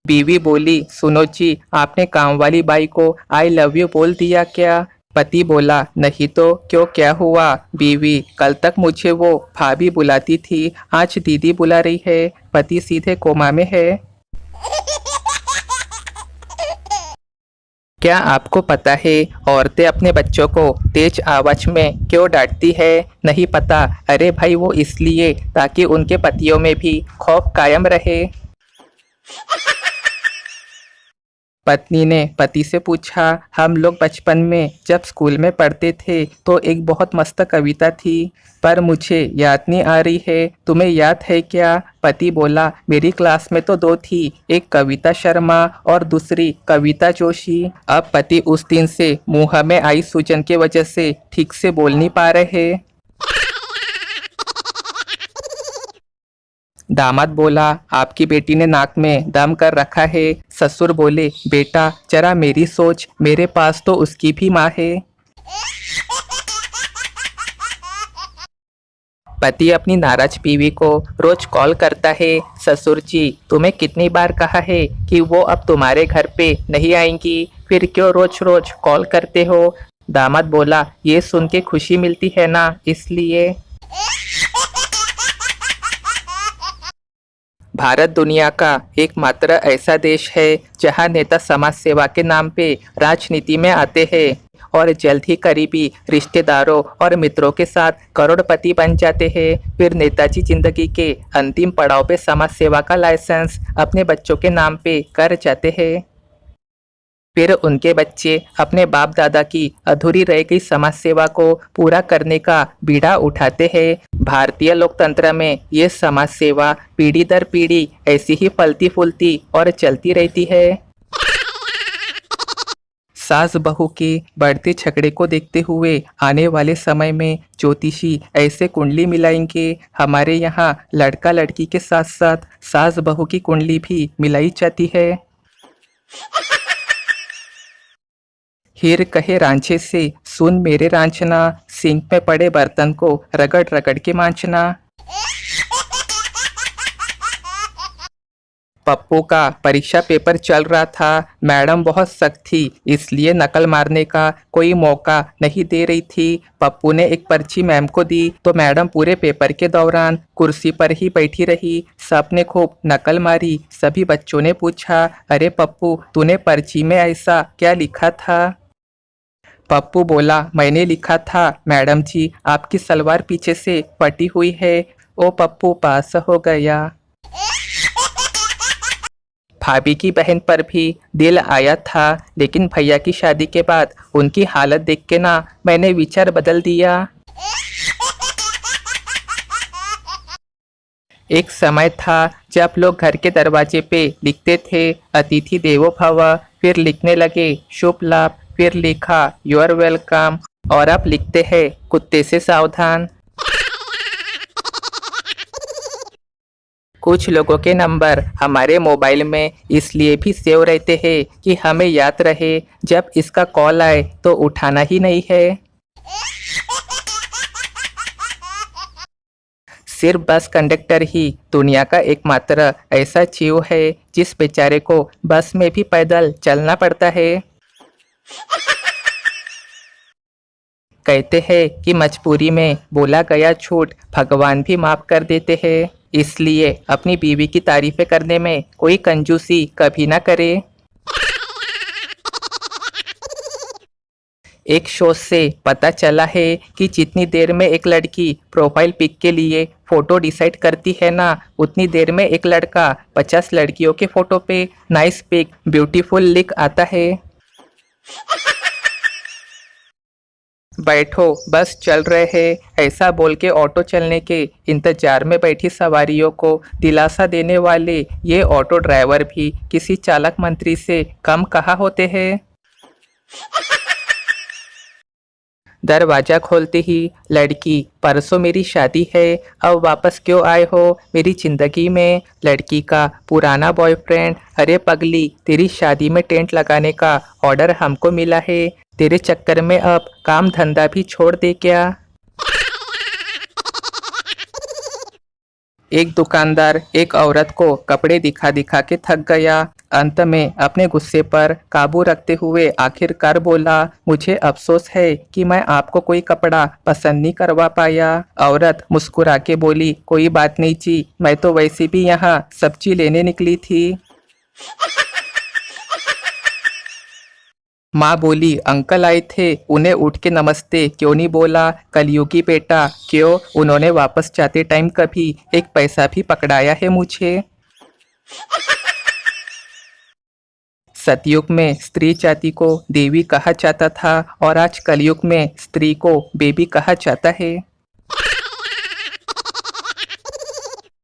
बीवी बोली, सुनो जी, आपने काम वाली बाई को आई लव यू बोल दिया क्या? पति बोला, नहीं तो क्यों, क्या हुआ? बीवी, कल तक मुझे वो भाभी बुलाती थी, आज दीदी बुला रही है। पति सीधे कोमा में है। क्या आपको पता है औरतें अपने बच्चों को तेज आवाज में क्यों डांटती है? नहीं पता? अरे भाई, वो इसलिए ताकि उनके पतियों में भी खौफ कायम रहे। पत्नी ने पति से पूछा, हम लोग बचपन में जब स्कूल में पढ़ते थे तो एक बहुत मस्त कविता थी, पर मुझे याद नहीं आ रही है, तुम्हें याद है क्या? पति बोला, मेरी क्लास में तो दो थी, एक कविता शर्मा और दूसरी कविता जोशी। अब पति उस दिन से मुंह में आई सूजन की वजह से ठीक से बोल नहीं पा रहे। दामाद बोला, आपकी बेटी ने नाक में दम कर रखा है। ससुर बोले, बेटा जरा मेरी सोच, मेरे पास तो उसकी भी माँ है। पति अपनी नाराज बीवी को रोज कॉल करता है, ससुर जी, तुम्हें कितनी बार कहा है कि वो अब तुम्हारे घर पे नहीं आएंगी, फिर क्यों रोज रोज कॉल करते हो? दामाद बोला, ये सुन के खुशी मिलती है ना, इसलिए। भारत दुनिया का एकमात्र ऐसा देश है जहां नेता समाज सेवा के नाम पे राजनीति में आते हैं और जल्द ही करीबी रिश्तेदारों और मित्रों के साथ करोड़पति बन जाते हैं। फिर नेताजी जिंदगी के अंतिम पड़ाव पे समाज सेवा का लाइसेंस अपने बच्चों के नाम पे कर जाते हैं। फिर उनके बच्चे अपने बाप दादा की अधूरी रह गई समाज सेवा को पूरा करने का बीड़ा उठाते हैं। भारतीय लोकतंत्र में ये समाज सेवा पीढ़ी दर पीढ़ी ऐसी ही फलती फूलती और चलती रहती है। सास बहू के बढ़ते झगड़े को देखते हुए आने वाले समय में ज्योतिषी ऐसे कुंडली मिलाएंगे, हमारे यहाँ लड़का लड़की के साथ साथ सास बहू की कुंडली भी मिलाई जाती है। हीर कहे रांझे से, सुन मेरे रांझना, सिंक में पड़े बर्तन को रगड़ रगड़ के मांझना। पप्पू का परीक्षा पेपर चल रहा था, मैडम बहुत सख्त थी, इसलिए नकल मारने का कोई मौका नहीं दे रही थी। पप्पू ने एक पर्ची मैम को दी तो मैडम पूरे पेपर के दौरान कुर्सी पर ही बैठी रही। सबने खूब नकल मारी। सभी बच्चों ने पूछा, अरे पप्पू, तूने पर्ची में ऐसा क्या लिखा था? पप्पू बोला, मैंने लिखा था, मैडम जी आपकी सलवार पीछे से फटी हुई है। ओ पप्पू पास हो गया। भाभी की बहन पर भी दिल आया था, लेकिन भैया की शादी के बाद उनकी हालत देख के ना मैंने विचार बदल दिया। एक समय था जब लोग घर के दरवाजे पे लिखते थे, अतिथि देवो भव, फिर लिखने लगे शुभ लाभ, फिर लिखा यू आर वेलकम, और अब लिखते हैं कुत्ते से सावधान। कुछ लोगों के नंबर हमारे मोबाइल में इसलिए भी सेव रहते हैं कि हमें याद रहे जब इसका कॉल आए तो उठाना ही नहीं है। सिर्फ बस कंडक्टर ही दुनिया का एकमात्र ऐसा जीव है जिस बेचारे को बस में भी पैदल चलना पड़ता है। कहते हैं कि मजबूरी में बोला गया झूठ भगवान भी माफ कर देते हैं, इसलिए अपनी बीवी की तारीफें करने में कोई कंजूसी कभी ना करे। एक शोध से पता चला है कि जितनी देर में एक लड़की प्रोफाइल पिक के लिए फोटो डिसाइड करती है ना, उतनी देर में एक लड़का 50 लड़कियों के फोटो पे नाइस पिक, ब्यूटीफुल लिख आता है। बैठो बस चल रहे हैं, ऐसा बोल के ऑटो चलने के इंतजार में बैठी सवारियों को दिलासा देने वाले ये ऑटो ड्राइवर भी किसी चालक मंत्री से कम कहाँ होते हैं। दरवाजा खोलते ही लड़की, परसों मेरी शादी है, अब वापस क्यों आए हो मेरी जिंदगी में? लड़की का पुराना बॉयफ्रेंड, अरे पगली, तेरी शादी में टेंट लगाने का ऑर्डर हमको मिला है, तेरे चक्कर में अब काम धंधा भी छोड़ दे क्या? एक दुकानदार एक औरत को कपड़े दिखा दिखा के थक गया। अंत में अपने गुस्से पर काबू रखते हुए आखिरकार बोला, मुझे अफसोस है कि मैं आपको कोई कपड़ा पसंद नहीं करवा पाया। औरत मुस्कुरा के बोली, कोई बात नहीं जी, मैं तो वैसे भी यहाँ सब्जी लेने निकली थी। माँ बोली, अंकल आए थे, उन्हें उठ के नमस्ते क्यों नहीं बोला? कलयुगी बेटा, क्यों उन्होंने वापस जाते टाइम कभी एक पैसा भी पकड़ाया है मुझे? सतयुग में स्त्री जाति को देवी कहा जाता था और आज कलयुग में स्त्री को बेबी कहा जाता है।